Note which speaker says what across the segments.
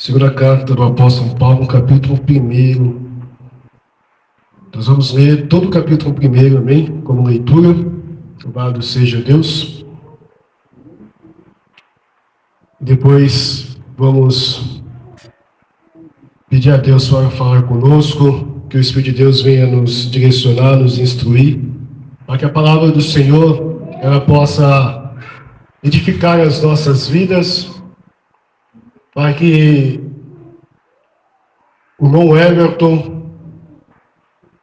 Speaker 1: Segunda carta do apóstolo Paulo, capítulo 1. Nós vamos ler todo o capítulo 1, amém? Como leitura. Louvado seja Deus. Depois vamos pedir a Deus para falar conosco, que o Espírito de Deus venha nos direcionar, nos instruir, para que a palavra do Senhor ela possa edificar as nossas vidas, para que o irmão Everton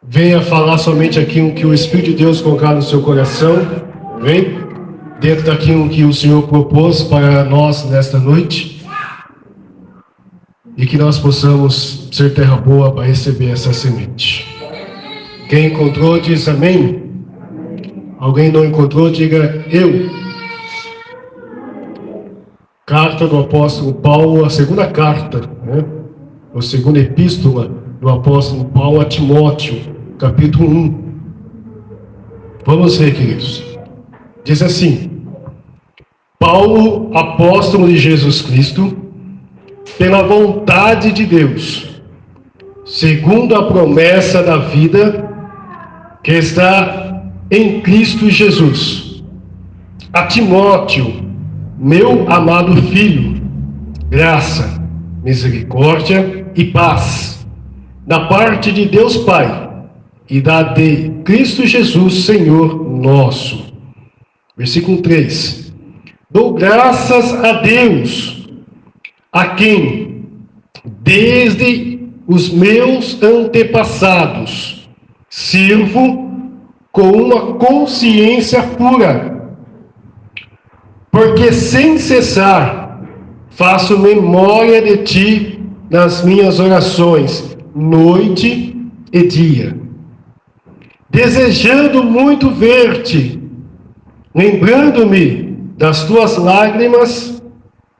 Speaker 1: venha falar somente aquilo que o Espírito de Deus colocar no seu coração, amém? Dentro daquilo que o Senhor propôs para nós nesta noite, e que nós possamos ser terra boa para receber essa semente. Quem encontrou diz amém. Alguém não encontrou, diga eu. Carta do apóstolo Paulo, a segunda carta, a segunda epístola do apóstolo Paulo a Timóteo, capítulo 1. Vamos ver, queridos. Diz assim: Paulo, apóstolo de Jesus Cristo, pela vontade de Deus, segundo a promessa da vida que está em Cristo Jesus, a Timóteo, meu amado filho, graça, misericórdia e paz, da parte de Deus Pai e da de Cristo Jesus, Senhor nosso. Versículo 3. Dou graças a Deus, a quem, desde os meus antepassados, sirvo com uma consciência pura, porque sem cessar faço memória de ti nas minhas orações, noite e dia, desejando muito ver-te, lembrando-me das tuas lágrimas,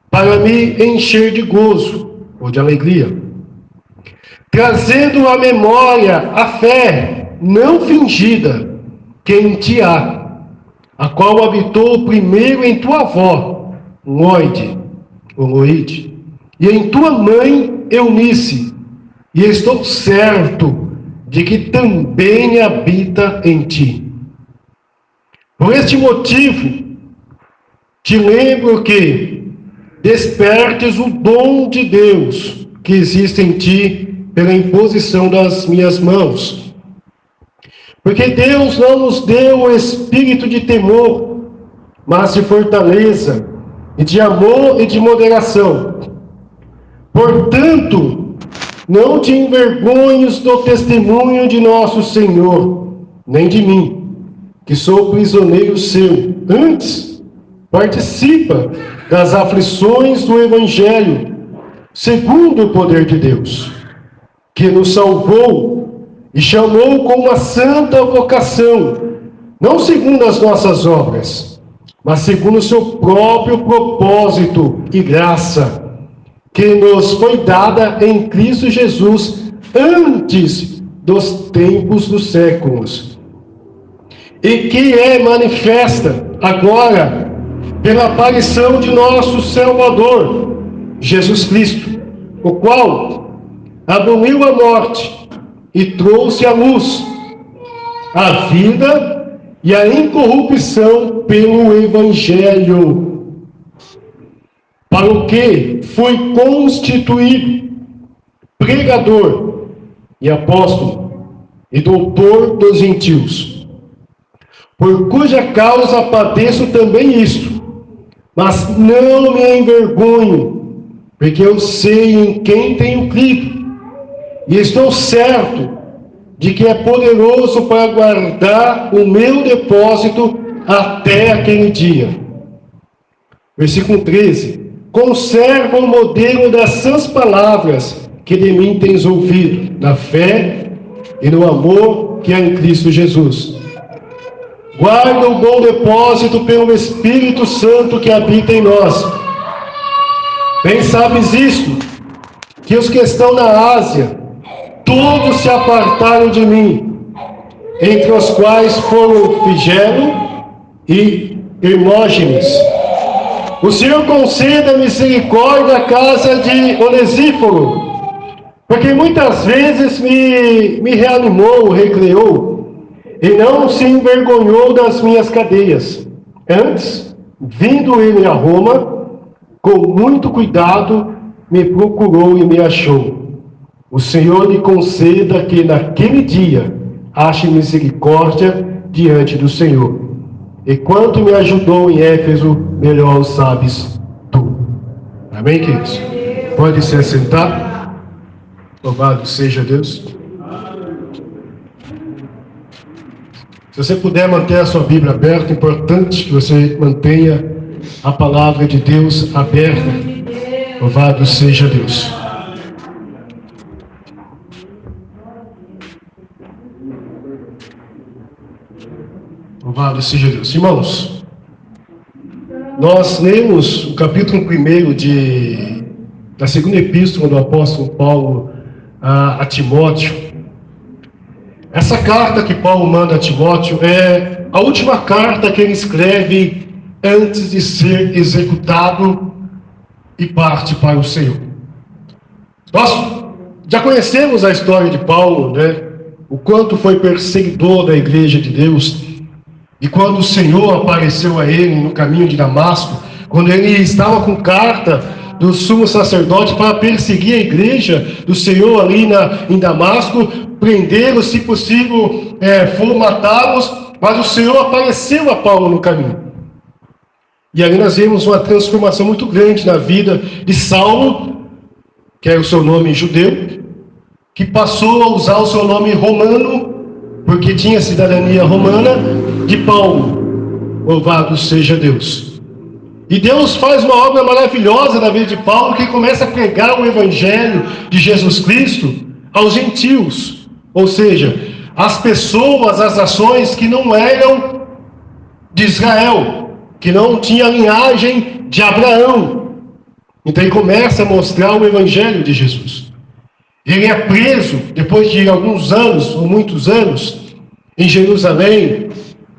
Speaker 1: para me encher de gozo ou de alegria, trazendo à memória a fé não fingida que em ti há, a qual habitou primeiro em tua avó, Loide, e em tua mãe, Eunice, e estou certo de que também habita em ti. Por este motivo, te lembro que despertes o dom de Deus que existe em ti pela imposição das minhas mãos. Porque Deus não nos deu o espírito de temor, mas de fortaleza, e de amor e de moderação. Portanto, não te envergonhes do testemunho de nosso Senhor, nem de mim, que sou prisioneiro seu. Antes, participa das aflições do Evangelho, segundo o poder de Deus, que nos salvou e chamou com uma santa vocação, não segundo as nossas obras, mas segundo o seu próprio propósito e graça, que nos foi dada em Cristo Jesus antes dos tempos dos séculos, e que é manifesta agora pela aparição de nosso Salvador, Jesus Cristo, o qual aboliu a morte e trouxe à luz a vida e a incorrupção pelo Evangelho, para o que foi constituído pregador e apóstolo e doutor dos gentios, por cuja causa padeço também isto, mas não me envergonho, porque eu sei em quem tenho crido, e estou certo de que é poderoso para guardar o meu depósito até aquele dia. Versículo 13. Conserva o modelo das sãs palavras que de mim tens ouvido, na fé e no amor que há em Cristo Jesus. Guarda o bom depósito pelo Espírito Santo que habita em nós. Bem sabes isto, que os que estão na Ásia, todos se apartaram de mim, entre os quais foram Figelo e Hermógenes, O Senhor conceda misericórdia à casa de Onesíforo, porque muitas vezes me reanimou, recreou, e não se envergonhou das minhas cadeias. Antes, vindo ele a Roma, com muito cuidado, me procurou e me achou. O Senhor lhe conceda que naquele dia ache misericórdia diante do Senhor. E quanto me ajudou em Éfeso, melhor o sabes tu. Amém, queridos? Pode se assentar. Louvado seja Deus. Se você puder manter a sua Bíblia aberta, é importante que você mantenha a palavra de Deus aberta. Louvado seja Deus. Louvado seja Deus. Irmãos, nós lemos o capítulo 1 da segunda epístola do apóstolo Paulo a Timóteo. Essa carta que Paulo manda a Timóteo é a última carta que ele escreve antes de ser executado e parte para o Senhor. Nós já conhecemos a história de Paulo, né? O quanto foi perseguidor da igreja de Deus. E quando o Senhor apareceu a ele no caminho de Damasco, quando ele estava com carta do sumo sacerdote para perseguir a igreja do Senhor ali em Damasco, prendê-los, se possível, for matá-los, mas o Senhor apareceu a Paulo no caminho. E ali nós vemos uma transformação muito grande na vida de Saulo, que era o seu nome judeu, que passou a usar o seu nome romano, porque tinha cidadania romana, de Paulo. Louvado seja Deus. E Deus faz uma obra maravilhosa na vida de Paulo, que começa a pregar o evangelho de Jesus Cristo aos gentios, ou seja, as pessoas, as nações que não eram de Israel, que não tinha a linhagem de Abraão. Então ele começa a mostrar o evangelho de Jesus. Ele é preso, depois de alguns anos, ou muitos anos, em Jerusalém,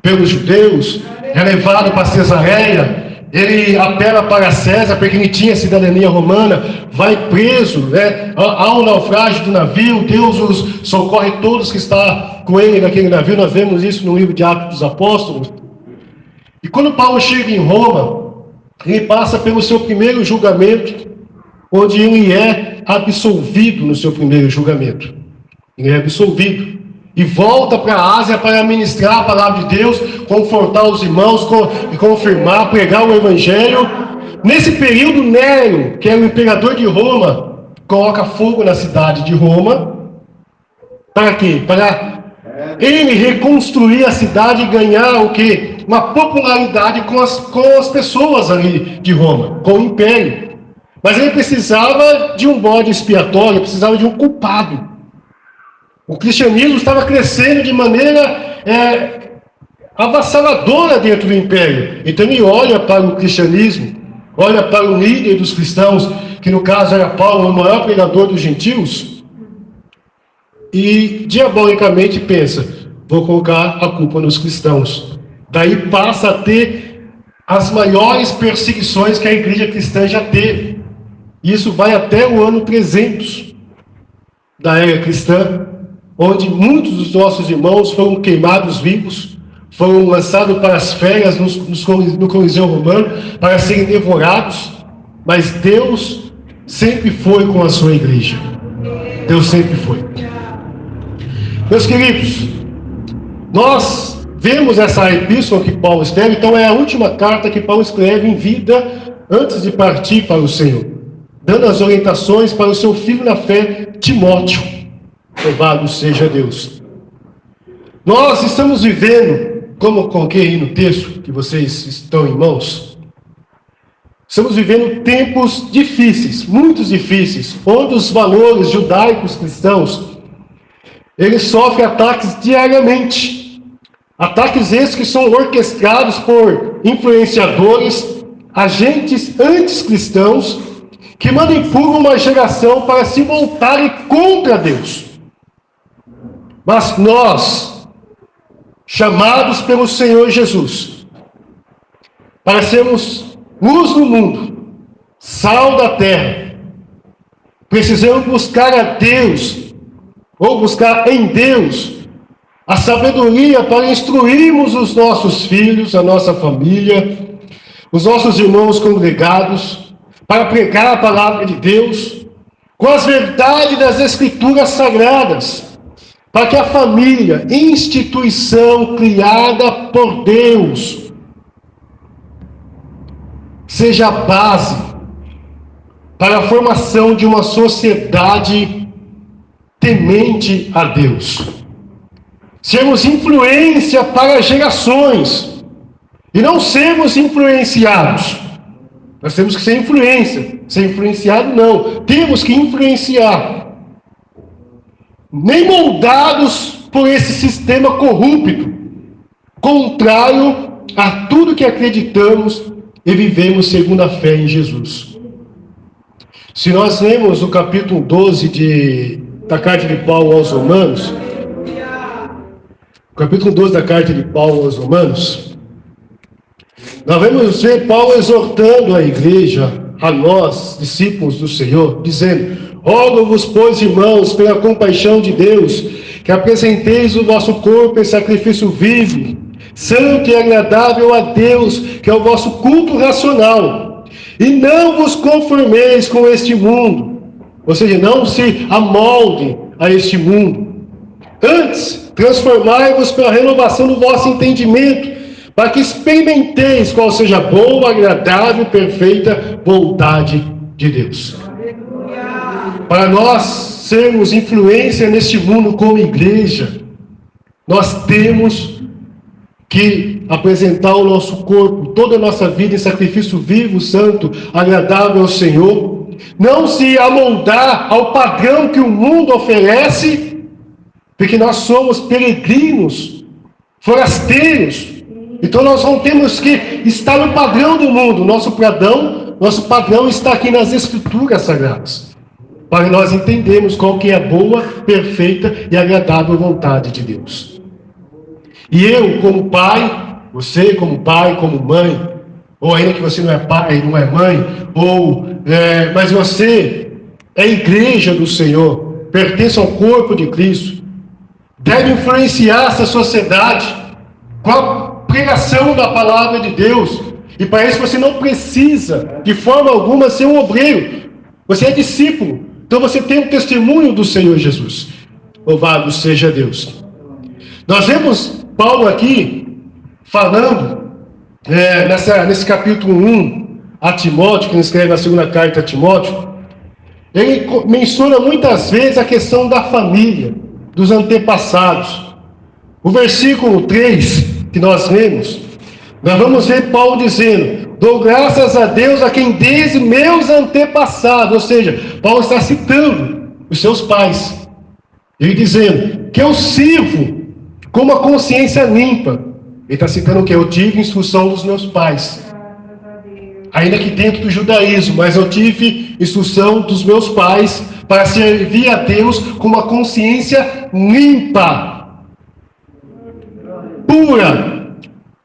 Speaker 1: pelos judeus, é levado para Cesareia. Ele apela para César, porque ele tinha cidadania romana, vai preso, né? Há um naufrágio do navio, Deus os socorre todos que estão com ele naquele navio. Nós vemos isso no livro de Atos dos Apóstolos. E quando Paulo chega em Roma, ele passa pelo seu primeiro julgamento, onde ele é absolvido no seu primeiro julgamento. Ele é absolvido. E volta para a Ásia para ministrar a palavra de Deus, confortar os irmãos, e confirmar, pregar o evangelho. Nesse período, Nero, que era o imperador de Roma, coloca fogo na cidade de Roma. Para quê? Para ele reconstruir a cidade e ganhar o quê? Uma popularidade com as pessoas ali de Roma, com o império. Mas ele precisava de um bode expiatório, precisava de um culpado. O cristianismo estava crescendo de maneira avassaladora dentro do império. Então ele olha para o cristianismo, olha para o líder dos cristãos, que no caso era Paulo, o maior pregador dos gentios, e diabolicamente pensa: vou colocar a culpa nos cristãos. Daí passa a ter as maiores perseguições que a igreja cristã já teve. Isso vai até o ano 300 da era cristã, onde muitos dos nossos irmãos foram queimados vivos, foram lançados para as feras no Coliseu Romano, para serem devorados. Mas Deus sempre foi com a sua igreja. Deus sempre foi. Meus queridos, nós vemos essa epístola que Paulo escreve, então é a última carta que Paulo escreve em vida, antes de partir para o Senhor, dando as orientações para o seu filho na fé, Timóteo. Louvado seja Deus. Nós estamos vivendo, como coloquei aí no texto que vocês estão em mãos, estamos vivendo tempos difíceis, muito difíceis, onde os valores judaicos cristãos, eles sofrem ataques diariamente. Ataques esses que são orquestrados por influenciadores, agentes anticristãos, que manipula uma geração para se voltarem contra Deus. Mas nós, chamados pelo Senhor Jesus, para sermos luz do mundo, sal da terra. Precisamos buscar a Deus, ou buscar em Deus, a sabedoria para instruirmos os nossos filhos, a nossa família, os nossos irmãos congregados, para pregar a palavra de Deus, com as verdades das Escrituras Sagradas, para que a família, instituição criada por Deus, seja a base para a formação de uma sociedade temente a Deus. Sermos influência para gerações e não sermos influenciados. Nós temos que ser influência. Ser influenciado não. Temos que influenciar. Nem moldados por esse sistema corrupto, contrário a tudo que acreditamos e vivemos segundo a fé em Jesus. Se nós lemos o capítulo 12 da carta de Paulo aos Romanos, capítulo 12 da carta de Paulo aos Romanos, nós vamos ver Paulo exortando a igreja, a nós, discípulos do Senhor, dizendo: rogo-vos, pois, irmãos, pela compaixão de Deus, que apresenteis o vosso corpo em sacrifício vivo, santo e agradável a Deus, que é o vosso culto racional. E não vos conformeis com este mundo, ou seja, não se amoldem a este mundo. Antes, transformai-vos pela renovação do vosso entendimento, para que experimenteis qual seja a boa, agradável e perfeita vontade de Deus. Para nós sermos influência neste mundo como igreja, nós temos que apresentar o nosso corpo, toda a nossa vida em sacrifício vivo, santo, agradável ao Senhor. Não se amoldar ao padrão que o mundo oferece, porque nós somos peregrinos, forasteiros. Então nós não temos que estar no padrão do mundo. Nosso padrão está aqui nas Escrituras Sagradas, para nós entendermos qual que é a boa, perfeita e agradável vontade de Deus. E eu, como pai, você como pai, como mãe, ou ainda que você não é pai, não é mãe, mas você é igreja do Senhor, pertence ao corpo de Cristo, deve influenciar essa sociedade com a pregação da palavra de Deus. E para isso você não precisa, de forma alguma, ser um obreiro. Você é discípulo. Então você tem o testemunho do Senhor Jesus. Louvado seja Deus. Nós vemos Paulo aqui falando, nesse capítulo 1, a Timóteo, que ele escreve na segunda carta a Timóteo, ele menciona muitas vezes a questão da família, dos antepassados. O versículo 3, que nós lemos, nós vamos ver Paulo dizendo: dou graças a Deus a quem desde meus antepassados, ou seja, Paulo está citando os seus pais, ele dizendo que eu sirvo com uma consciência limpa. Ele está citando o que? Eu tive instrução dos meus pais, ainda que dentro do judaísmo, mas eu tive instrução dos meus pais para servir a Deus com uma consciência limpa, pura.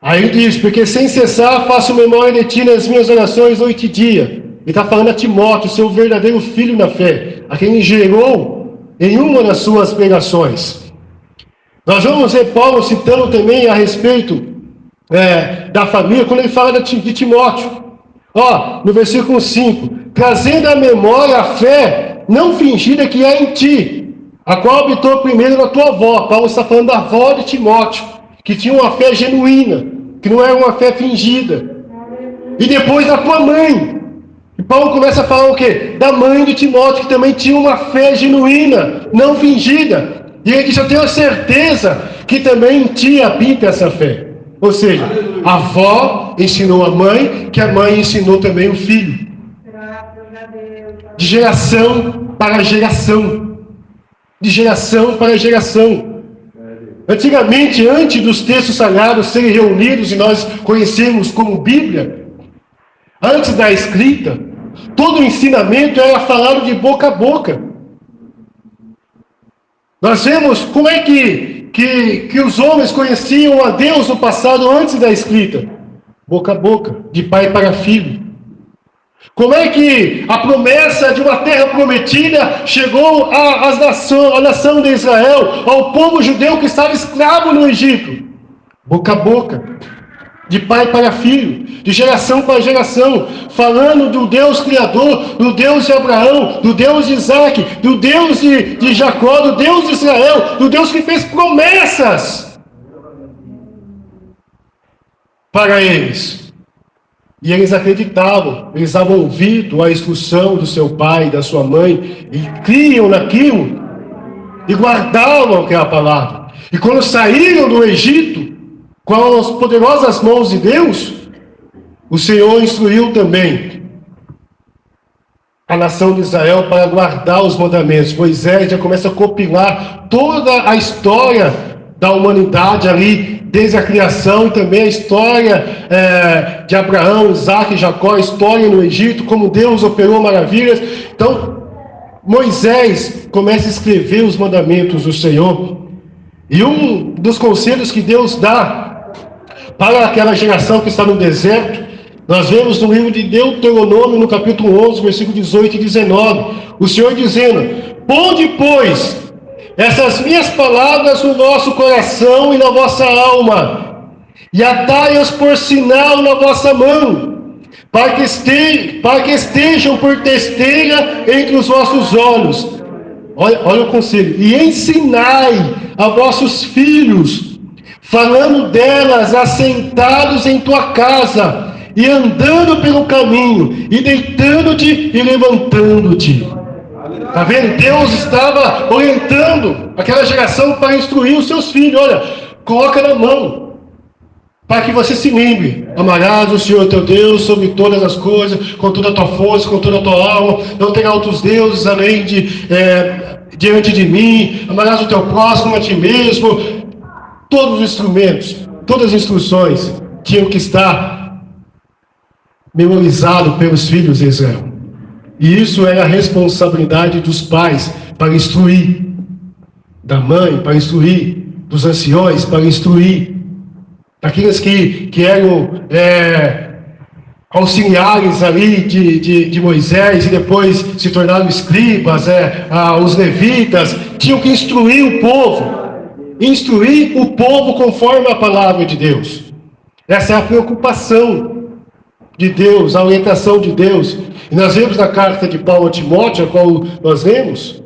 Speaker 1: Aí ele diz: porque sem cessar faço memória de ti nas minhas orações noite e dia. Ele está falando a Timóteo, seu verdadeiro filho na fé, a quem ele gerou em uma das suas pregações. Nós vamos ver Paulo citando também a respeito da família, quando ele fala de Timóteo. No versículo 5: trazendo à memória a fé não fingida que há em ti, a qual habitou primeiro na tua avó. Paulo está falando da avó de Timóteo, que tinha uma fé genuína, que não era uma fé fingida. E depois da tua mãe. E Paulo começa a falar o quê? Da mãe de Timóteo, que também tinha uma fé genuína, não fingida. E ele diz: eu tenho a certeza que também em ti habita essa fé. Ou seja, a avó ensinou a mãe, que a mãe ensinou também o filho. De geração para geração. De geração para geração. Antigamente, antes dos textos sagrados serem reunidos e nós conhecemos como Bíblia, antes da escrita, todo o ensinamento era falado de boca a boca. Nós vemos como é que os homens conheciam a Deus no passado antes da escrita. boca a boca, de pai para filho. Como é que a promessa de uma terra prometida chegou à nação de Israel, ao povo judeu que estava escravo no Egito? Boca a boca, de pai para filho, de geração para geração, falando do Deus Criador, do Deus de Abraão, do Deus de Isaac, do Deus de Jacó, do Deus de Israel, do Deus que fez promessas para eles. E eles acreditavam, eles davam ouvido à instrução do seu pai, da sua mãe, e criam naquilo, e guardavam aquela palavra. E quando saíram do Egito, com as poderosas mãos de Deus, o Senhor instruiu também a nação de Israel para guardar os mandamentos. Moisés já começa a compilar toda a história da humanidade ali, desde a criação, e também a história de Abraão, Isaac e Jacó, a história no Egito, como Deus operou maravilhas. Então, Moisés começa a escrever os mandamentos do Senhor. E um dos conselhos que Deus dá para aquela geração que está no deserto, nós vemos no livro de Deuteronômio, no capítulo 11, versículo 18 e 19, o Senhor dizendo: ponde, pois, essas minhas palavras no vosso coração e na vossa alma, e atai-as por sinal na vossa mão, para que estejam por testemunha entre os vossos olhos. Olha o conselho. E ensinai a vossos filhos, falando delas assentados em tua casa, e andando pelo caminho, e deitando-te e levantando-te. Está vendo? Deus estava orientando aquela geração para instruir os seus filhos. Olha, coloca na mão, para que você se lembre: amarás o Senhor teu Deus sobre todas as coisas, com toda a tua força, com toda a tua alma, não terá outros deuses além diante de mim, amarás o teu próximo a ti mesmo. Todos os instrumentos, todas as instruções tinham que estar memorizados pelos filhos de Israel. E isso era a responsabilidade dos pais para instruir, da mãe para instruir, dos anciões para instruir, daqueles que eram auxiliares ali de Moisés e depois se tornaram escribas, os levitas, tinham que instruir o povo. Instruir o povo conforme a palavra de Deus. Essa é a preocupação de Deus, a orientação de Deus. E nós vemos na carta de Paulo a Timóteo, a qual nós lemos,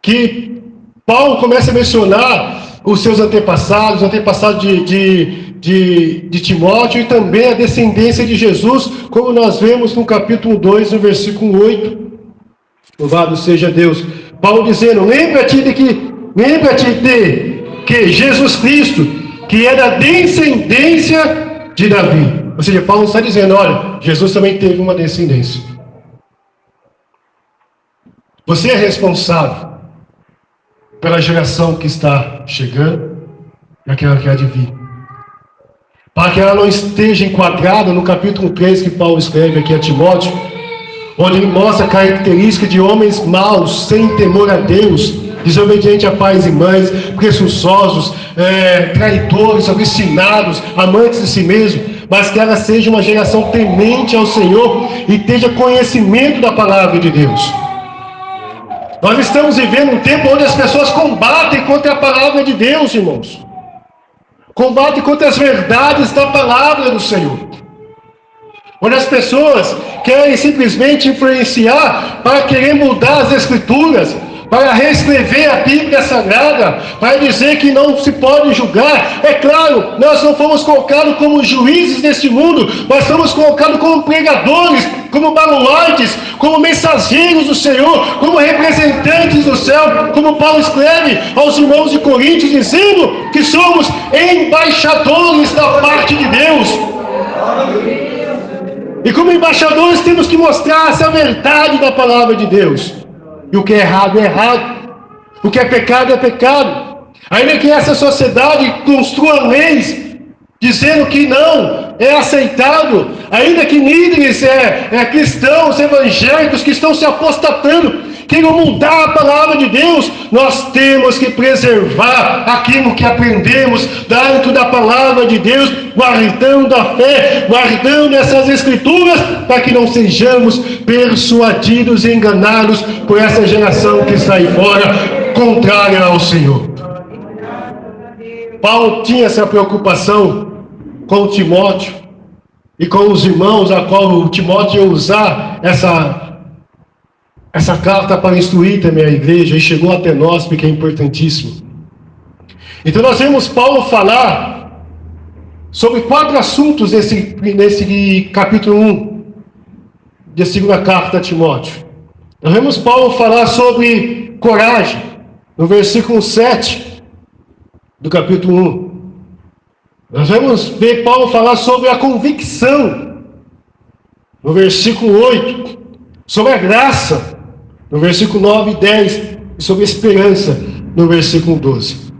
Speaker 1: que Paulo começa a mencionar os seus antepassados, os antepassados de Timóteo, e também a descendência de Jesus, como nós vemos no capítulo 2, no versículo 8. Louvado seja Deus. Paulo dizendo: lembra-te de que Jesus Cristo, que é da descendência de Davi. Ou seja, Paulo está dizendo: olha, Jesus também teve uma descendência. Você é responsável pela geração que está chegando e aquela que há de vir, para que ela não esteja enquadrada no capítulo 3 que Paulo escreve aqui a Timóteo, onde ele mostra a característica de homens maus, sem temor a Deus, desobedientes a pais e mães, presunçosos, traidores, obstinados, amantes de si mesmo, mas que ela seja uma geração temente ao Senhor e tenha conhecimento da palavra de Deus. Nós estamos vivendo um tempo onde as pessoas combatem contra a palavra de Deus, irmãos. Combatem contra as verdades da palavra do Senhor. Onde as pessoas querem simplesmente influenciar para querer mudar as Escrituras, para reescrever a Bíblia Sagrada, para dizer que não se pode julgar. É claro, nós não fomos colocados como juízes deste mundo, mas fomos colocados como pregadores, como baluartes, como mensageiros do Senhor, como representantes do céu, como Paulo escreve aos irmãos de Coríntios, dizendo que somos embaixadores da parte de Deus. E como embaixadores temos que mostrar essa verdade da palavra de Deus. E o que é errado é errado. O que é pecado é pecado. Ainda que essa sociedade construa leis dizendo que não é aceitável, ainda que líderes cristãos, evangélicos, que estão se apostatando, queiram mudar a palavra de Deus, nós temos que preservar aquilo que aprendemos dentro da palavra de Deus, guardando a fé, guardando essas escrituras, para que não sejamos persuadidos e enganados por essa geração que está aí fora, contrária ao Senhor. Paulo tinha essa preocupação com Timóteo e com os irmãos, a qual o Timóteo ia usar essa carta para instruir também a igreja, e chegou até nós, porque é importantíssimo. Então nós vemos Paulo falar sobre 4 assuntos nesse capítulo 1 da segunda carta a Timóteo. Nós vemos Paulo falar sobre coragem, no versículo 7 do capítulo 1. Nós vamos ver Paulo falar sobre a convicção, no versículo 8, sobre a graça, no versículo 9 e 10, e sobre a esperança, no versículo 12.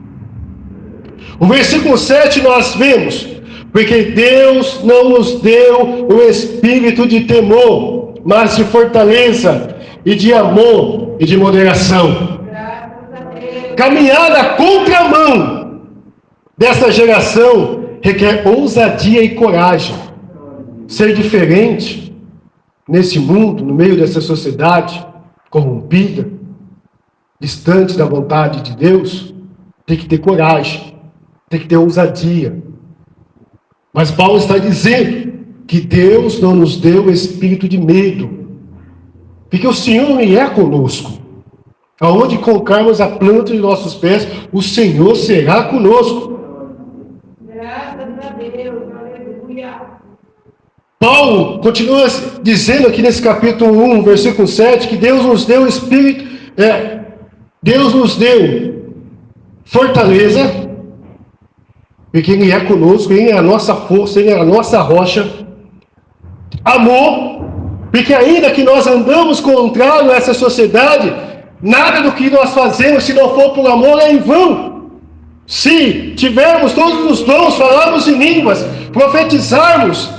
Speaker 1: O versículo 7 nós vemos, porque Deus não nos deu o espírito de temor, mas de fortaleza, e de amor, e de moderação. Caminhar na contramão dessa geração requer ousadia e coragem. Ser diferente nesse mundo, no meio dessa sociedade corrompida, distante da vontade de Deus, tem que ter coragem, tem que ter ousadia. Mas Paulo está dizendo que Deus não nos deu o espírito de medo, porque o Senhor não é conosco. Aonde colocarmos a planta de nossos pés, o Senhor será conosco.
Speaker 2: Graças a Deus, aleluia.
Speaker 1: Paulo continua dizendo aqui nesse capítulo 1, versículo 7, que Deus nos deu o Espírito, Deus nos deu fortaleza, porque Ele é conosco, Ele é a nossa força, Ele é a nossa rocha. Amor, porque ainda que nós andamos contrário a essa sociedade, nada do que nós fazemos, se não for por amor, é em vão. Se tivermos todos os dons, falarmos em línguas, profetizarmos,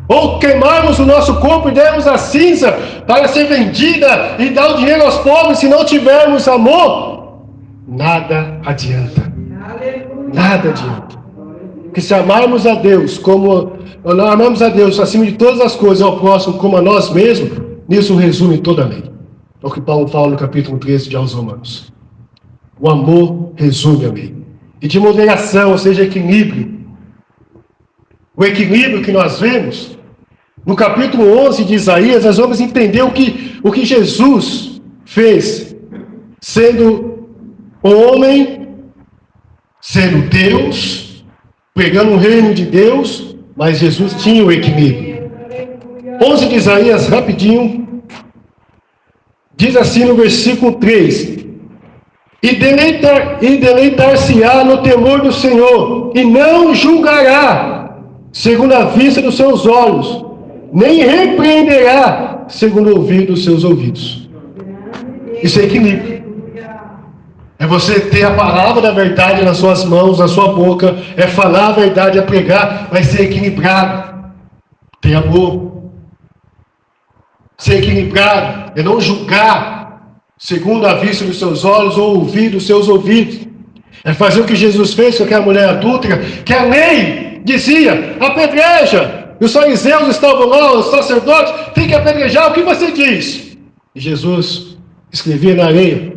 Speaker 1: ou queimarmos o nosso corpo e dermos a cinza para ser vendida e dar o dinheiro aos pobres, se não tivermos amor, nada adianta. Nada adianta. Porque se amarmos a Deus como nós amamos a Deus acima de todas as coisas, ao próximo como a nós mesmos, nisso resume toda a lei. É o que Paulo fala no capítulo 13 de aos Romanos. O amor resume a lei. E de moderação, ou seja, equilíbrio. O equilíbrio que nós vemos, no capítulo 11 de Isaías, nós vamos entender o que Jesus fez, sendo homem, sendo Deus, pregando o reino de Deus, mas Jesus tinha o equilíbrio. 11 de Isaías, rapidinho. Diz assim no versículo 3: E deleitar-se-á no temor do Senhor, e não julgará segundo a vista dos seus olhos, nem repreenderá segundo o ouvido dos seus ouvidos. Isso é equilíbrio. É você ter a palavra da verdade nas suas mãos, na sua boca, é falar a verdade, é pregar, mas ser equilibrado. Ter amor. Ser equilibrado é não julgar segundo a vista dos seus olhos ou ouvir dos seus ouvidos. É fazer o que Jesus fez com aquela mulher adúltera, que a lei dizia: apedreja. E os fariseus estavam lá, os sacerdotes, tem que apedrejar. O que você diz? E Jesus escrevia na areia: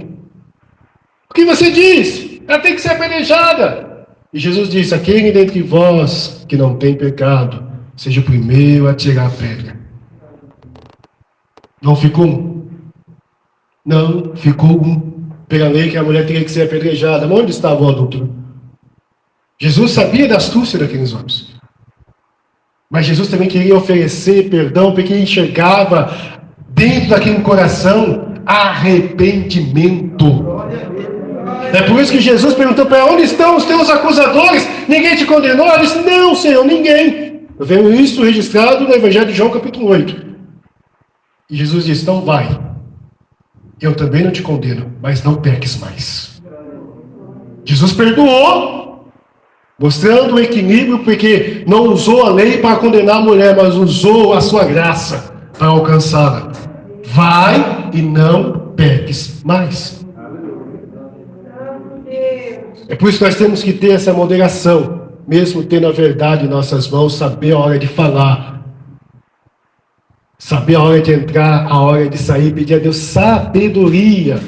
Speaker 1: o que você diz? Ela tem que ser apedrejada. E Jesus disse: aquele dentre vós que não tem pecado, seja o primeiro a tirar a pedra. Não ficou um. Não ficou um. Pela lei que a mulher teria que ser apedrejada. Mas onde estava o adúltero? Jesus sabia da astúcia daqueles homens. Mas Jesus também queria oferecer perdão, porque ele enxergava dentro daquele coração arrependimento. É por isso que Jesus perguntou para onde estão os teus acusadores? Ninguém te condenou? Ele disse: não, Senhor, ninguém. Eu vejo isso registrado no Evangelho de João, capítulo 8. E Jesus disse: então vai. Eu também não te condeno, mas não peques mais. Jesus perdoou, mostrando o equilíbrio, porque não usou a lei para condenar a mulher, mas usou a sua graça para alcançá-la. Vai e não peques mais.
Speaker 2: Santo Deus.
Speaker 1: É por isso que nós temos que ter essa moderação, mesmo tendo a verdade em nossas mãos, saber a hora de falar, saber a hora de entrar, a hora de sair, pedir a Deus sabedoria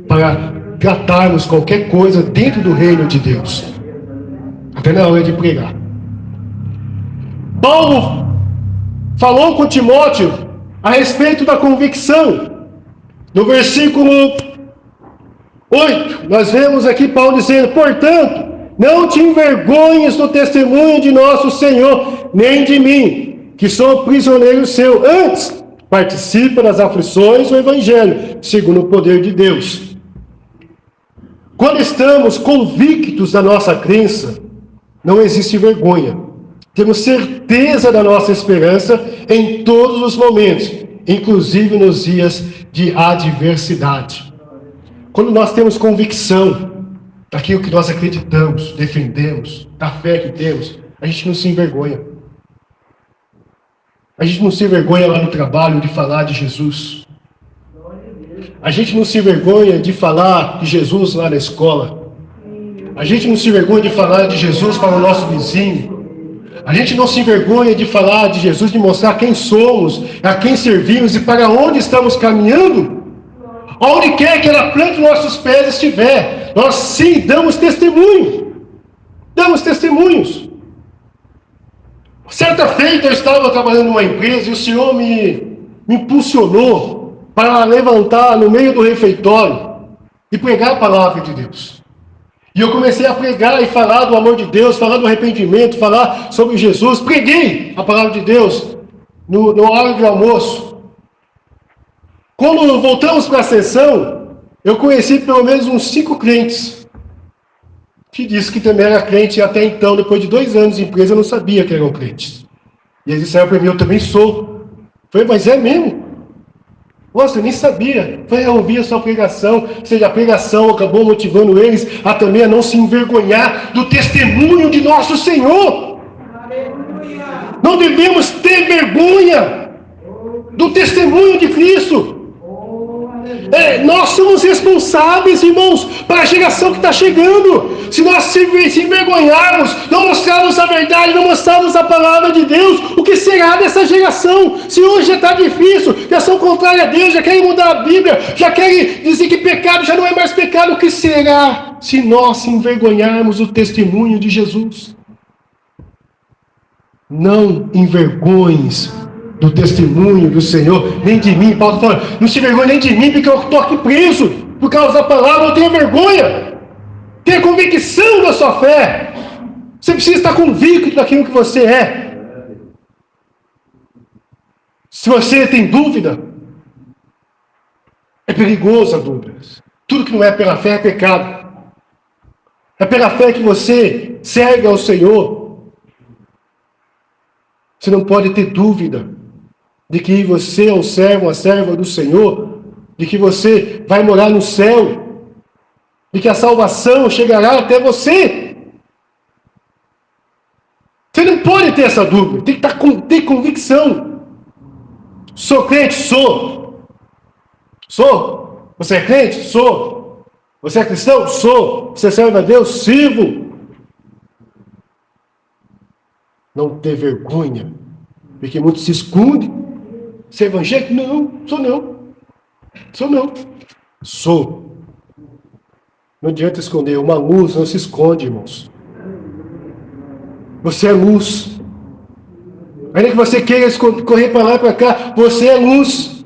Speaker 1: para tratarmos qualquer coisa dentro do reino de Deus, até na hora de pregar. Paulo falou com Timóteo a respeito da convicção. No versículo 8, nós vemos aqui Paulo dizendo: portanto, não te envergonhes do testemunho de nosso Senhor, nem de mim, que sou prisioneiro seu. Antes, participa das aflições do Evangelho, segundo o poder de Deus. Quando estamos convictos da nossa crença, não existe vergonha. Temos certeza da nossa esperança em todos os momentos, inclusive nos dias de adversidade. Quando nós temos convicção daquilo que nós acreditamos, defendemos, da fé que temos, a gente não se envergonha. A gente não se envergonha lá no trabalho de falar de Jesus. A gente não se envergonha de falar de Jesus lá na escola. A gente não se envergonha de falar de Jesus para o nosso vizinho. A gente não se envergonha de falar de Jesus, de mostrar quem somos, a quem servimos e para onde estamos caminhando. Onde quer que ela plante nossos pés estiver, nós sim damos testemunho. Damos testemunhos. Certa feita eu estava trabalhando numa empresa e o Senhor me impulsionou para levantar no meio do refeitório e pregar a palavra de Deus. E eu comecei a pregar e falar do amor de Deus, falar do arrependimento, falar sobre Jesus. Preguei a palavra de Deus no hora de almoço. Quando voltamos para a sessão, eu conheci pelo menos uns 5 crentes que disse que também era crente, e até então, depois de 2 anos de empresa, eu não sabia que eram crentes. E eles disseram para mim: eu também sou. Eu falei: mas é mesmo? Nossa, eu nem sabia. Eu falei: eu ouvi a sua pregação. Ou seja, a pregação acabou motivando eles a também a não se envergonhar do testemunho de nosso Senhor.
Speaker 2: Aleluia.
Speaker 1: Não devemos ter vergonha do testemunho de Cristo. Nós somos responsáveis, irmãos, para a geração que está chegando. Se nós se envergonharmos, não mostrarmos a verdade, não mostrarmos a palavra de Deus, o que será dessa geração? Se hoje já está difícil, já são contrários a Deus, já querem mudar a Bíblia, já querem dizer que pecado já não é mais pecado, o que será se nós se envergonharmos do testemunho de Jesus? Não envergonhes do testemunho do Senhor, nem de mim. Paulo fala: não se envergonhe nem de mim, porque eu estou aqui preso por causa da palavra. Eu tenho vergonha. Tenha convicção da sua fé. Você precisa estar convicto daquilo que você é. Se você tem dúvida, é perigoso a dúvida. Tudo que não é pela fé é pecado. É pela fé que você segue ao Senhor. Você não pode ter dúvida de que você é um servo, uma serva do Senhor, de que você vai morar no céu, de que a salvação chegará até você. Você não pode ter essa dúvida, tem que ter convicção. Sou crente? Sou. Sou. Você é crente? Sou. Você é cristão? Sou. Você serve a Deus? Sirvo. Não ter vergonha, porque muitos se escondem. Você é evangélico? Não, sou não. Sou não. Sou. Não adianta esconder. Uma luz não se esconde, irmãos. Você é luz. Ainda que você queira correr para lá e para cá, você é luz.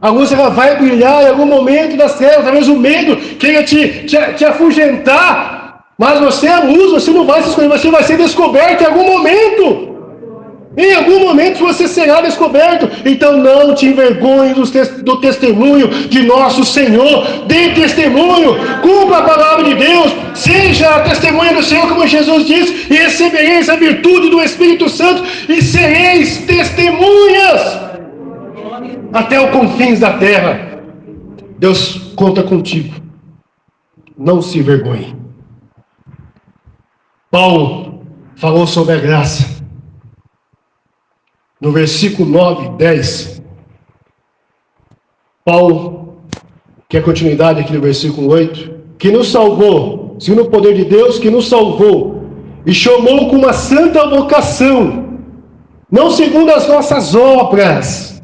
Speaker 1: A luz ela vai brilhar em algum momento das trevas. Talvez o medo queira te afugentar. Mas você é luz, você não vai se esconder. Você vai ser descoberto em algum momento. Em algum momento você será descoberto. Então não te envergonhe do testemunho de nosso Senhor. Dê testemunho. Cumpra a palavra de Deus. Seja a testemunha do Senhor, como Jesus disse. E recebereis a virtude do Espírito Santo. E sereis testemunhas até os confins da terra. Deus conta contigo. Não se envergonhe. Paulo falou sobre a graça. No versículo 9 e 10, Paulo que é a continuidade aqui do versículo 8, que nos salvou, segundo o poder de Deus, que nos salvou, e chamou com uma santa vocação, não segundo as nossas obras,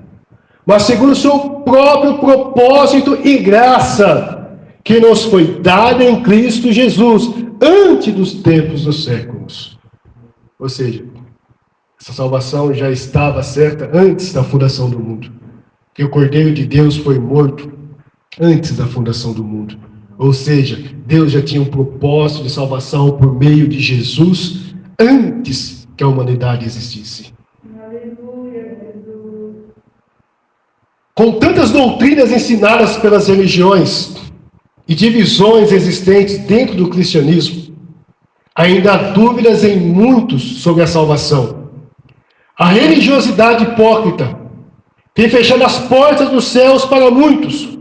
Speaker 1: mas segundo o seu próprio propósito e graça, que nos foi dada em Cristo Jesus, antes dos tempos dos séculos. Ou seja, essa salvação já estava certa antes da fundação do mundo, que o Cordeiro de Deus foi morto antes da fundação do mundo. Ou seja, Deus já tinha um propósito de salvação por meio de Jesus antes que a humanidade existisse.
Speaker 2: Aleluia, Jesus.
Speaker 1: Com tantas doutrinas ensinadas pelas religiões e divisões existentes dentro do cristianismo, ainda há dúvidas em muitos sobre a salvação. A religiosidade hipócrita tem fechado as portas dos céus para muitos,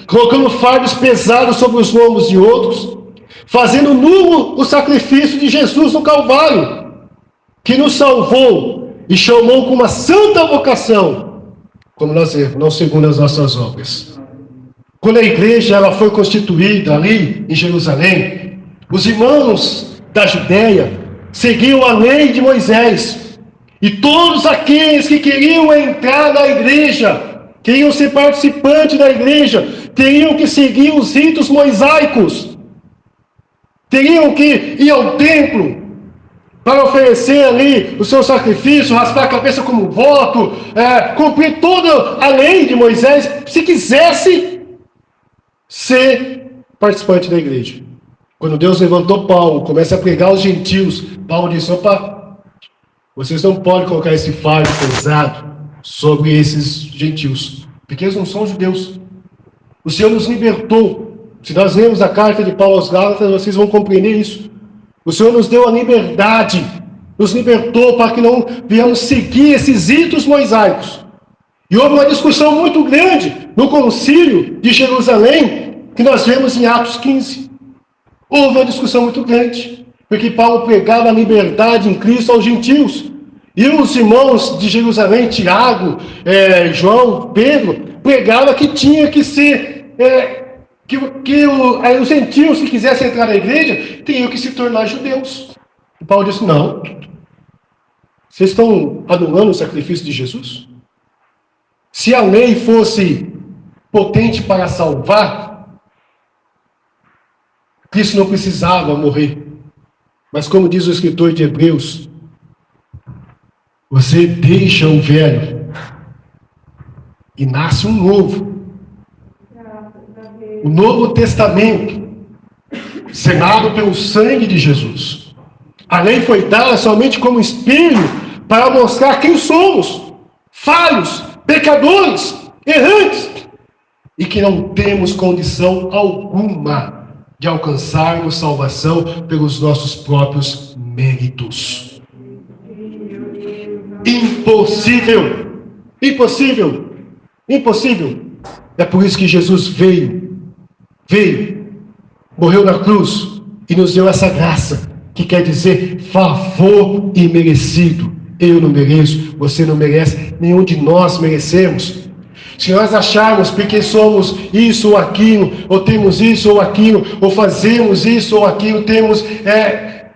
Speaker 1: colocando fardos pesados sobre os lombos de outros, fazendo nulo o sacrifício de Jesus no Calvário, que nos salvou e chamou com uma santa vocação, como nós vemos, não segundo as nossas obras. Quando a igreja ela foi constituída ali em Jerusalém, os irmãos da Judéia seguiam a lei de Moisés, e todos aqueles que queriam entrar na igreja, queriam ser participantes da igreja, teriam que seguir os ritos mosaicos, teriam que ir ao templo para oferecer ali o seu sacrifício, raspar a cabeça como voto, cumprir toda a lei de Moisés, se quisesse ser participante da igreja. Quando Deus levantou Paulo, começa a pregar aos gentios, Paulo disse: opa, vocês não podem colocar esse fardo pesado sobre esses gentios, porque eles não são judeus. O Senhor nos libertou. Se nós lemos a carta de Paulo aos Gálatas, vocês vão compreender isso. O Senhor nos deu a liberdade, nos libertou para que não viemos seguir esses ritos mosaicos. E houve uma discussão muito grande no concílio de Jerusalém, que nós vemos em Atos 15. Houve uma discussão muito grande, porque Paulo pregava a liberdade em Cristo aos gentios. E os irmãos de Jerusalém, Tiago, João, Pedro, pregavam que tinha que ser, os gentios que quisessem entrar na igreja, teriam que se tornar judeus. E Paulo disse: não, vocês estão anulando o sacrifício de Jesus? Se a lei fosse potente para salvar, Cristo não precisava morrer. Mas como diz o escritor de Hebreus, você deixa o velho e nasce um novo. O Novo Testamento, selado pelo sangue de Jesus. A lei foi dada somente como espelho para mostrar quem somos: falhos, pecadores, errantes, e que não temos condição alguma de alcançarmos salvação pelos nossos próprios méritos. Impossível! Impossível! Impossível! É por isso que Jesus veio, morreu na cruz e nos deu essa graça, que quer dizer favor imerecido. Eu não mereço, você não merece, nenhum de nós merecemos. Se nós acharmos porque somos isso ou aquilo, ou temos isso ou aquilo, ou fazemos isso ou aquilo, temos,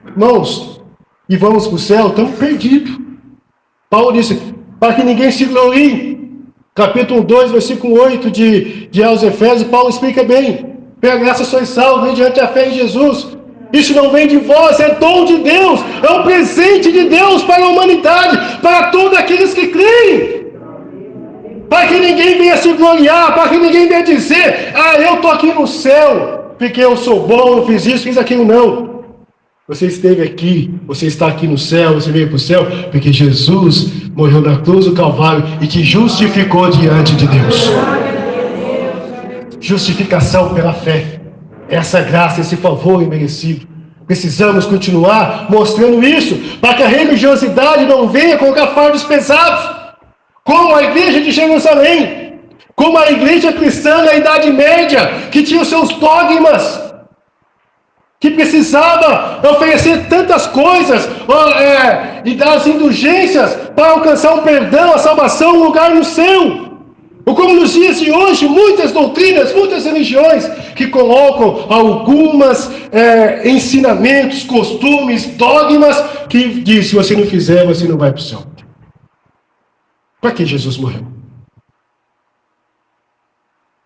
Speaker 1: irmãos, e vamos para o céu, estamos perdidos. Paulo disse: para que ninguém se glorie. Capítulo 2, versículo 8 de aos Efésios, Paulo explica bem: pela graça sois salvos mediante a fé em Jesus. Isso não vem de vós, é dom de Deus, é um presente de Deus para a humanidade, para todos aqueles que creem. Para que ninguém venha se gloriar, para que ninguém venha dizer: ah, eu estou aqui no céu, porque eu sou bom, eu fiz isso, fiz aquilo. Não. Você esteve aqui, você está aqui no céu, você veio para o céu, porque Jesus morreu na cruz do Calvário e te justificou diante de Deus. Justificação pela fé. Essa graça, esse favor imerecido. Precisamos continuar mostrando isso, para que a religiosidade não venha colocar fardos pesados, como a igreja de Jerusalém, como a igreja cristã na Idade Média, que tinha os seus dogmas, que precisava oferecer tantas coisas e dar as indulgências para alcançar o perdão, a salvação, um lugar no céu. Ou como nos dias de hoje, muitas doutrinas, muitas religiões que colocam algumas ensinamentos, costumes, dogmas, que diz, se você não fizer, você não vai para o céu. Para que Jesus morreu?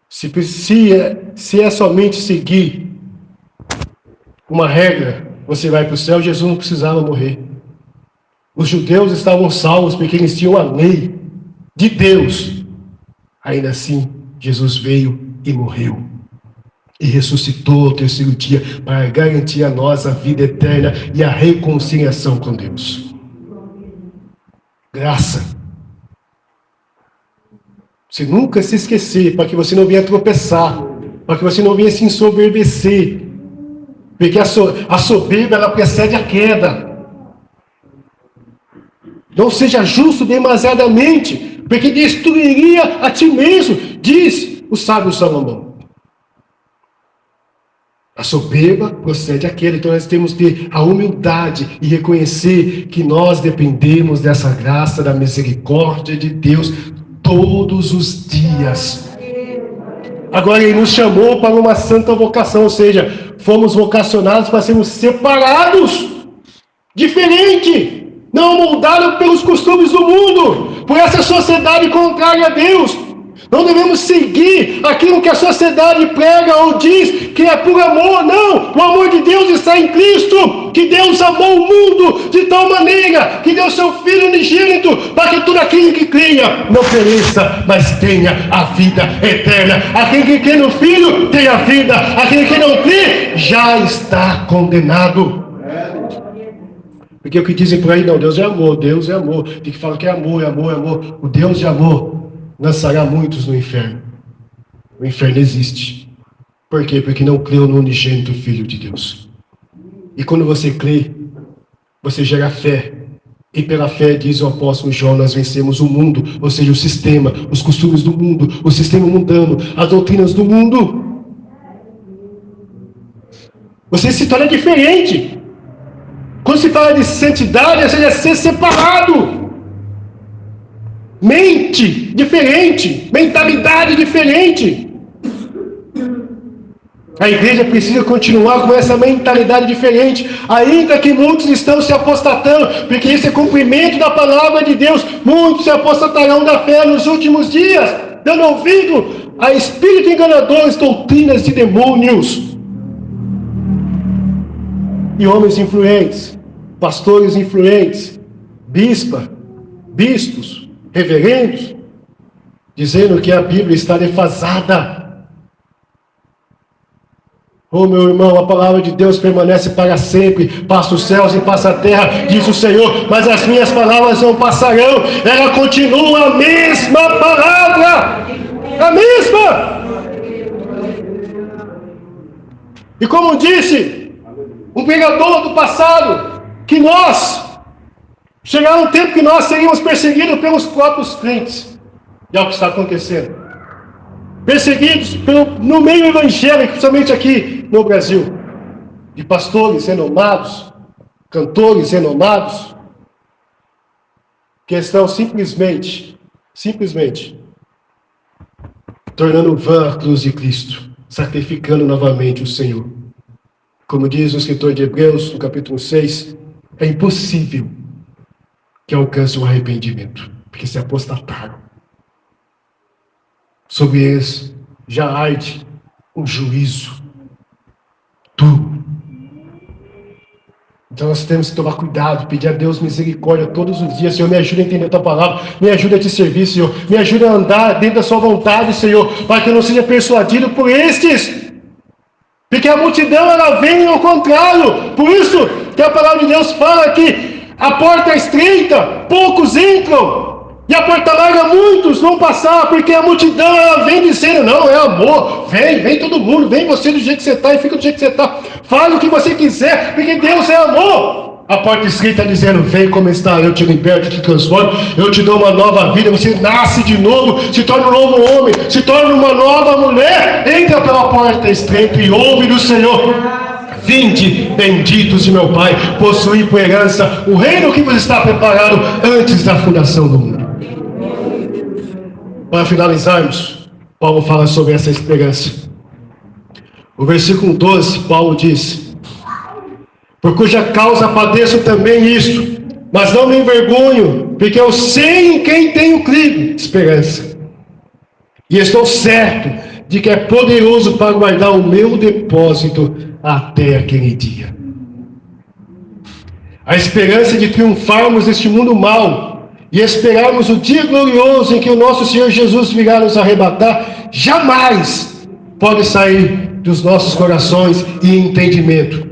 Speaker 1: Se é somente seguir uma regra, você vai para o céu, Jesus não precisava morrer. Os judeus estavam salvos porque eles tinham a lei de Deus. Ainda assim, Jesus veio e morreu. E ressuscitou ao terceiro dia para garantir a nós a vida eterna e a reconciliação com Deus. Graça. Você nunca se esquecer, para que você não venha tropeçar, para que você não venha se ensoberbecer. Porque a soberba, ela precede a queda. Não seja justo demasiadamente, porque destruiria a ti mesmo, diz o sábio Salomão. A soberba procede a queda, então nós temos que ter a humildade e reconhecer que nós dependemos dessa graça, da misericórdia de Deus todos os dias. Agora Ele nos chamou para uma santa vocação, ou seja, fomos vocacionados para sermos separados, diferente, não moldados pelos costumes do mundo, por essa sociedade contrária a Deus. Não devemos seguir aquilo que a sociedade prega ou diz que é por amor. Não, o amor de Deus está em Cristo, que Deus amou o mundo de tal maneira que deu seu Filho unigênito para que todo aquele que creia não pereça, mas tenha a vida eterna. Aquele que crê no Filho tem a vida, aquele que não crê já está condenado. Porque o que dizem por aí, não, Deus é amor, Deus é amor. Tem que falar que é amor, é amor, é amor. O Deus de amor lançará muitos no inferno. O inferno existe. Por quê? Porque não creu no unigênito Filho de Deus. E quando você crê, você gera fé. E pela fé, diz o apóstolo João, nós vencemos o mundo, ou seja, o sistema, os costumes do mundo, o sistema mundano, as doutrinas do mundo. Você se torna diferente. Quando se fala de santidade, ou seja, ser separado. Mente diferente, mentalidade diferente. A igreja precisa continuar com essa mentalidade diferente, ainda que muitos estão se apostatando, porque esse é cumprimento da palavra de Deus. Muitos se apostatarão da fé nos últimos dias, dando ouvido a espíritos enganadores, doutrinas de demônios. E homens influentes, pastores influentes, bispos, reverendos, dizendo que a Bíblia está defasada. Oh, meu irmão, a palavra de Deus permanece para sempre. Passa os céus e passa a terra, diz o Senhor, mas as minhas palavras não passarão. Ela continua a mesma palavra. A mesma. E como disse um pregador do passado, que chegará um tempo que nós seríamos perseguidos pelos próprios crentes. E é o que está acontecendo. Perseguidos no meio evangélico, principalmente aqui no Brasil, de pastores renomados, cantores renomados, que estão simplesmente tornando vã a cruz de Cristo, sacrificando novamente o Senhor. Como diz o escritor de Hebreus, no capítulo 6, é impossível que alcance o arrependimento, porque se apostataram. Sobre eles já arde um juízo duro. Então nós temos que tomar cuidado, pedir a Deus misericórdia todos os dias. Senhor, me ajude a entender a tua palavra, me ajude a te servir, Senhor, me ajude a andar dentro da sua vontade, Senhor, para que eu não seja persuadido por estes, porque a multidão ela vem ao contrário. Por isso que a palavra de Deus fala que a porta é estreita, poucos entram, e a porta larga muitos vão passar, porque a multidão ela vem dizendo, não, é amor, vem todo mundo, vem você do jeito que você está e fica do jeito que você está, fale o que você quiser, porque Deus é amor. A porta estreita está dizendo, vem como está, eu te liberto, eu te transformo, eu te dou uma nova vida, você nasce de novo, se torna um novo homem, se torna uma nova mulher, entra pela porta estreita e ouve do Senhor. Vinde, benditos de meu Pai, possuí por herança o reino que vos está preparado antes da fundação do mundo. para finalizarmos, Paulo fala sobre essa esperança. O versículo 12, Paulo diz: por cuja causa padeço também isto, mas não me envergonho, porque eu sei em quem tenho crido, esperança. E estou certo de que é poderoso para guardar o meu depósito até aquele dia. A esperança de triunfarmos deste mundo mau e esperarmos o dia glorioso em que o nosso Senhor Jesus virá nos arrebatar, jamais pode sair dos nossos corações e entendimento.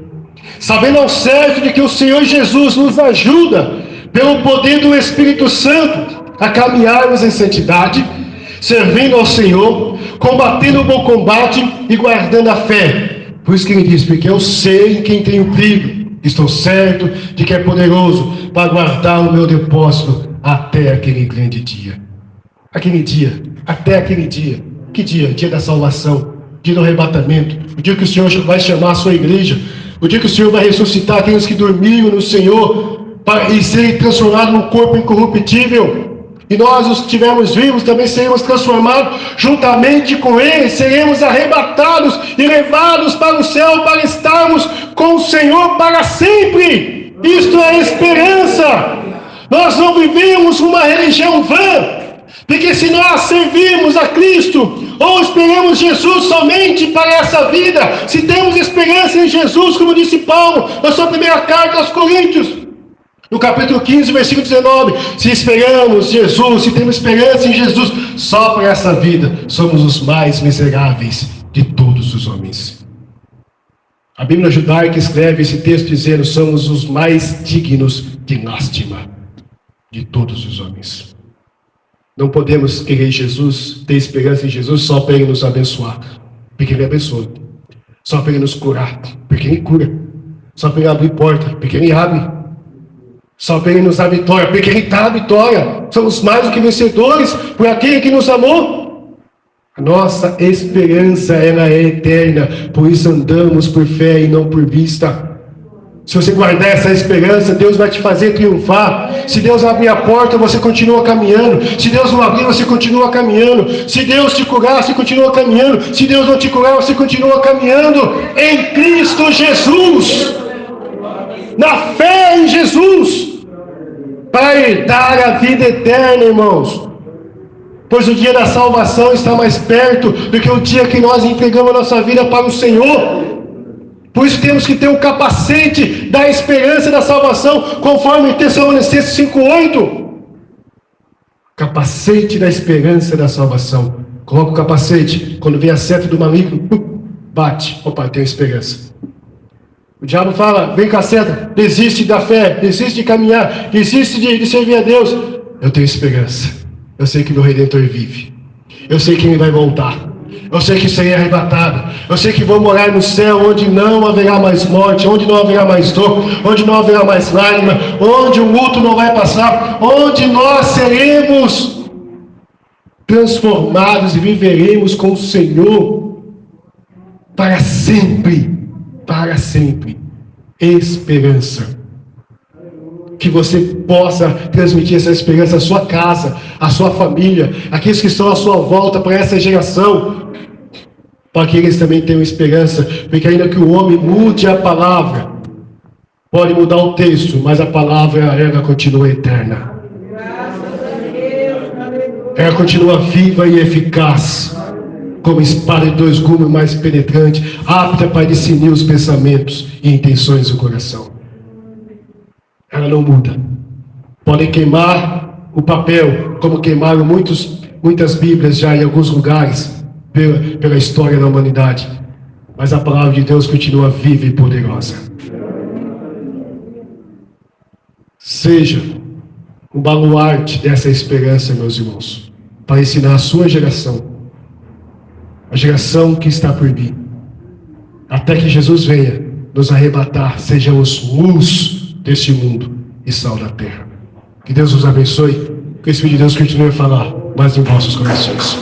Speaker 1: Sabendo ao certo de que o Senhor Jesus nos ajuda, pelo poder do Espírito Santo, a caminharmos em santidade, servindo ao Senhor, combatendo o bom combate e guardando a fé. Por isso que ele diz: porque eu sei em quem tenho crido, estou certo de que é poderoso para guardar o meu depósito até aquele grande dia. Aquele dia, até aquele dia. Que dia? Dia da salvação, dia do arrebatamento, o dia que o Senhor vai chamar a sua igreja, o dia que o Senhor vai ressuscitar aqueles que dormiram no Senhor e serem transformados num corpo incorruptível. E nós, os que estivermos vivos, também seremos transformados juntamente com Ele, seremos arrebatados e levados para o céu para estarmos com o Senhor para sempre. Isto é esperança. Nós não vivemos uma religião vã, porque se nós servirmos a Cristo, ou esperamos Jesus somente para essa vida, se temos esperança em Jesus, como disse Paulo na sua primeira carta aos Coríntios, no capítulo 15, versículo 19, se esperamos Jesus, se temos esperança em Jesus só para essa vida, somos os mais miseráveis de todos os homens. A Bíblia judaica escreve esse texto dizendo: somos os mais dignos de lástima de todos os homens. Não podemos querer Jesus, ter esperança em Jesus só para Ele nos abençoar, porque Ele abençoa. Só para Ele nos curar, porque Ele cura. Só para Ele abrir porta, porque Ele abre. Só para Ele nos dar vitória, porque Ele dá a vitória. Somos mais do que vencedores por aquele que nos amou. A nossa esperança, ela é eterna, por isso andamos por fé e não por vista. Se você guardar essa esperança, Deus vai te fazer triunfar. Se Deus abrir a porta, você continua caminhando. Se Deus não abrir, você continua caminhando. Se Deus te curar, você continua caminhando. Se Deus não te curar, você continua caminhando em Cristo Jesus, na fé em Jesus, para herdar a vida eterna, irmãos. Pois o dia da salvação está mais perto do que o dia que nós entregamos a nossa vida para o Senhor. Por isso temos que ter o capacete da esperança da salvação, conforme Tessalonicenses 5:8. Capacete da esperança da salvação. Coloca o capacete, quando vem a seta do maligno, bate. Opa, eu tenho esperança. O diabo fala: vem com a seta, desiste da fé, desiste de caminhar, desiste de servir a Deus. Eu tenho esperança. Eu sei que meu Redentor vive. Eu sei que Ele vai voltar. Eu sei que serei arrebatado. Eu sei que vou morar no céu, onde não haverá mais morte, onde não haverá mais dor, onde não haverá mais lágrima, onde o luto não vai passar, onde nós seremos transformados e viveremos com o Senhor para sempre. Para sempre. Esperança. Que você possa transmitir essa esperança à sua casa, à sua família, àqueles que estão à sua volta, para essa geração, para que eles também tenham esperança, porque ainda que o homem mude a palavra, pode mudar o texto, mas a palavra, ela continua eterna. Ela continua viva e eficaz, como espada de 2 gumes, mais penetrante, apta para discernir os pensamentos e intenções do coração. Ela não muda. Podem queimar o papel, como queimaram muitas Bíblias já em alguns lugares, pela história da humanidade. Mas a palavra de Deus continua viva e poderosa. Seja um baluarte dessa esperança, meus irmãos, para ensinar a sua geração, a geração que está por vir, até que Jesus venha nos arrebatar, sejamos luz deste mundo e sal da terra. Que Deus nos abençoe, que o Espírito de Deus continue a falar mais em vossos corações.